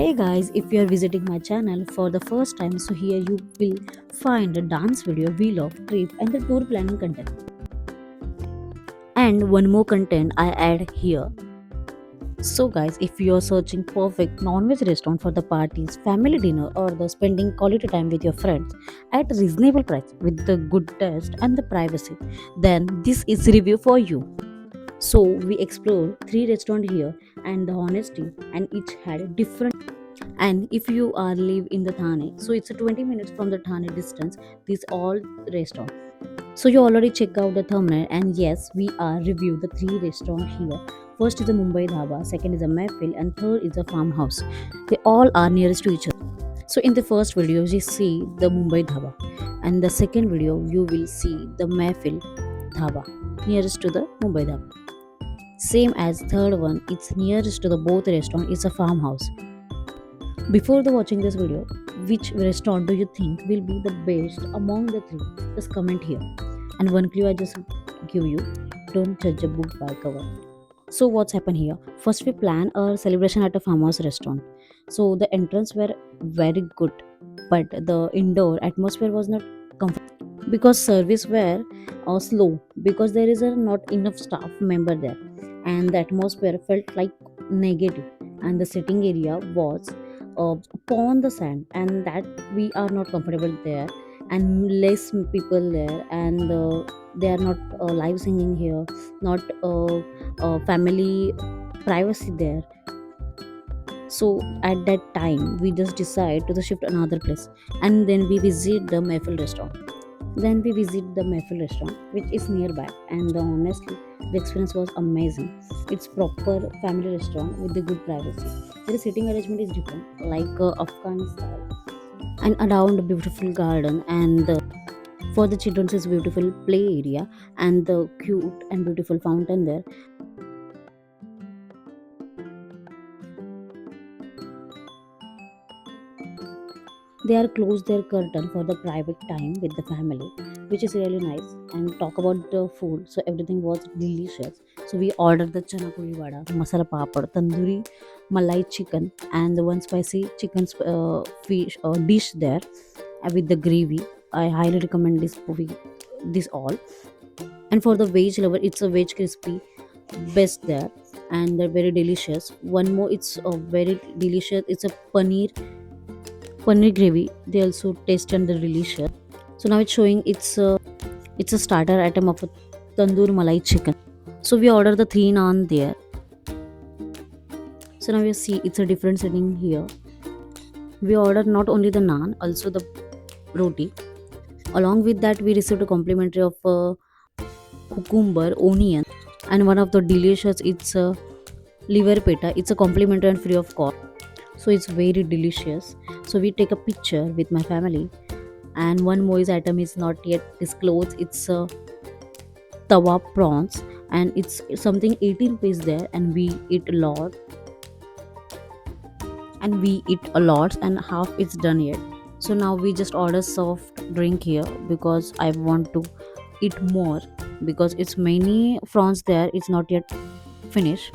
Hey guys, if you are visiting my channel for the first time, so here you will find a dance video, vlog, trip and the tour planning content. And one more content I add here. So guys, if you are searching perfect non-veg restaurant for the parties, family dinner or the spending quality time with your friends at reasonable price with the good taste and the privacy, then this is review for you. So we explore three restaurants here and the honesty and each had different. And if you are live in the Thane, so it's a 20 minutes from the Thane distance, this all restaurant. So you already check out the thumbnail, and yes, we are review the three restaurant here. First is a Mumbai Dhaba, second is a Mehfil, and third is a farmhouse. They all are nearest to each other. So in the first video you see the Mumbai Dhaba, and the second video you will see the Mehfil Dhaba nearest to the Mumbai Dhaba. Same as third one, it's nearest to the both restaurant is a farmhouse. Before the watching this video, which restaurant do you think will be the best among the three? Just comment here. And one clue I just give you: don't judge a book by cover. So what's happened here? First, we plan a celebration at a farmhouse restaurant. So the entrance were very good, but the indoor atmosphere was not comfortable because service were slow because there is not enough staff member there, and the atmosphere felt like negative, and the sitting area was upon the sand, and that we are not comfortable there, and less people there, and they are not live singing here, not family privacy there. So at that time we just decide to the shift another place, and then we visit the Mayfield restaurant. Then we visit the Mayfield restaurant, which is nearby, and honestly, the experience was amazing. It's proper family restaurant with the good privacy. The sitting arrangement is different, like Afghan style, and around a beautiful garden, and for the children is beautiful play area, and the cute and beautiful fountain there. They are close their curtain for the private time with the family, which is really nice. And talk about the food, so everything was delicious. So we ordered the chana puri vada, masala papad, tandoori malai chicken, and the one spicy chicken fish dish there, with the gravy. I highly recommend this all. And for the veg lover, it's a veg crispy best there, and they're very delicious. One more, it's very delicious. It's a paneer gravy. They also taste and they're delicious. So now it's showing it's a starter item of a tandoor malai chicken. So we order the three naan there. So now you see it's a different setting here. We ordered not only the naan, also the roti. Along with that, we received a complimentary of cucumber, onion, and one of the delicious. It's a liver peta. It's a complimentary and free of cost. So it's very delicious. So we take a picture with my family, and one more item is not yet disclosed. It's a tawa prawns, and it's something 18 rupees there, and we eat a lot, and half it's done yet. So now we just order soft drink here because I want to eat more, because it's many prawns there. It's not yet finished.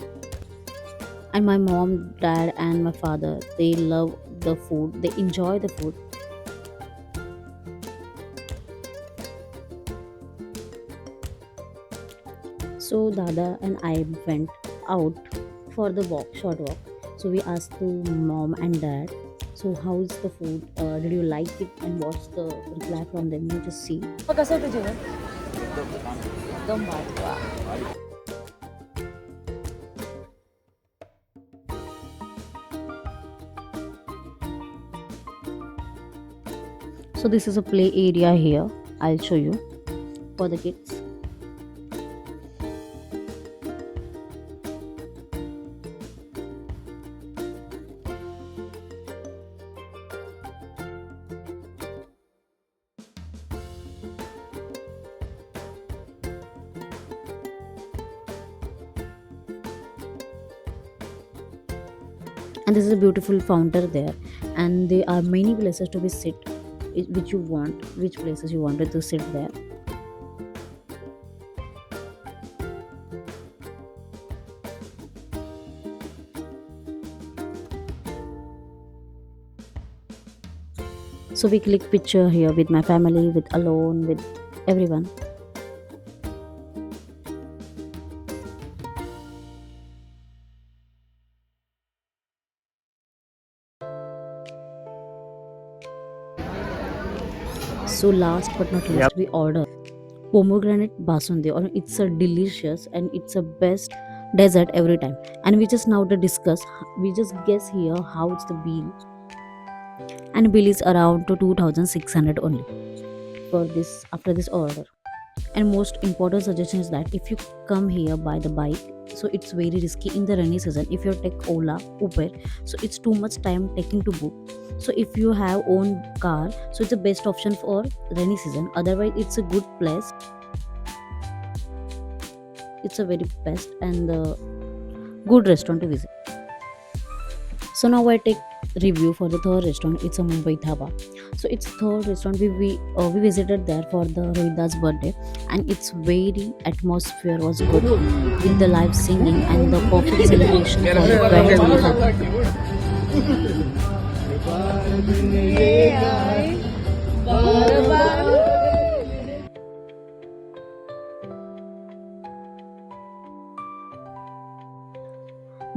And my mom, dad and my father, they love the food, they enjoy the food. So Dada and I went out for the walk, short walk. So we asked to mom and dad, so how is the food, did you like it, and what's the reply from them. You just see. कसं होतं जेवण? एकदम भारी. वा. So this is a play area here. I'll show you for the kids. And this is a beautiful fountain there, and there are many places to be sit, which you want, which places you wanted to sit there. So we click picture here with my family, with alone, with everyone. So last but not Yep. least, we order pomegranate basundi, or it's a delicious and it's a best dessert every time. And we just now to discuss, we just guess here how it's the bill, and bill is around to 2,600 only for this after this order. And most important suggestion is that if you come here by the bike, so it's very risky in the rainy season. If you take Ola, Uber, so it's too much time taking to book. So if you have own car, so it's the best option for rainy season. Otherwise it's a good place, it's a very best and good restaurant to visit. So now I take review for the third restaurant. It's a Mumbai Dhaba. So it's third restaurant. We visited there for the Rohida's birthday, and its very atmosphere was good with the live singing and the perfect celebration for the friends and the family.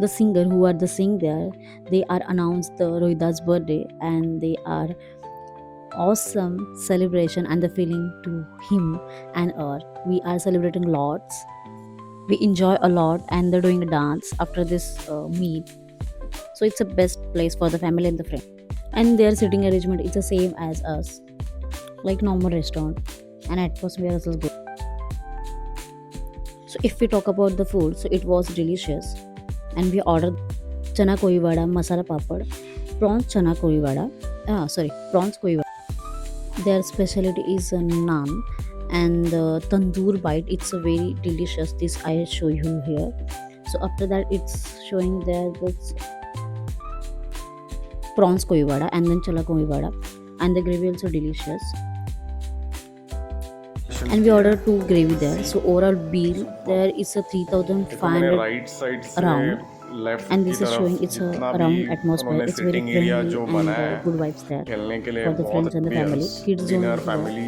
The singer who are the sing there, they are announced the Rohida's birthday, and they are awesome celebration and the feeling to him and her. We are celebrating lots, we enjoy a lot, and they're doing a dance after this meet. So it's a best place for the family and the friend, and their sitting arrangement is the same as us, like normal restaurant, and atmosphere is also good. So if we talk about the food, so it was delicious, and we ordered chana koi vada, masala papad, prawns chana koi vada, prawns koi vada. Their specialty is a naan and the tandoor bite. It's a very delicious. This I show you here. So after that, it's showing there this prawns koi vada and then chala koi vada, and the gravy also delicious. And we ordered two gravy there. So overall bill there is a देखो मैंने 3,500 right side से around, left and की this is तरफ showing it's a जितना भी around atmosphere. उन्होंने It's very sitting area friendly जो and बनाया है good vibes there खेलने के लिए for the बहुत friends and the family. अच्छी Kids zone dinner is there. Family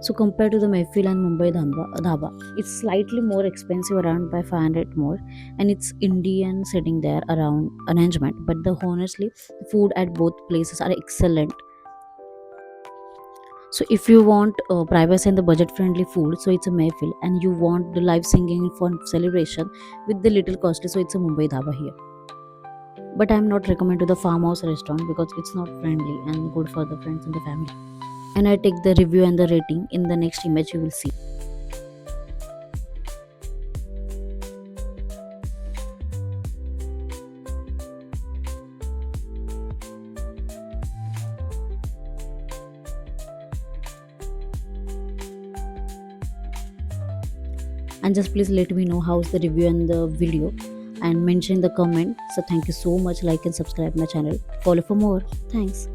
So compared to the Mayfield and Mumbai Dhaba, it's slightly more expensive, around by 500 more, and it's Indian sitting there around arrangement. But the honestly, the food at both places are excellent. So if you want privacy and the budget-friendly food, so it's a Mayfield, and you want the live singing for celebration with the little costly, so it's a Mumbai Dhaba here. But I'm not recommend to the farmhouse restaurant because it's not friendly and good for the friends and the family. And I take the review and the rating in the next image you will see. And just please let me know how's the review and the video, and mention in the comment. So thank you so much. Like and subscribe my channel, follow for more. Thanks.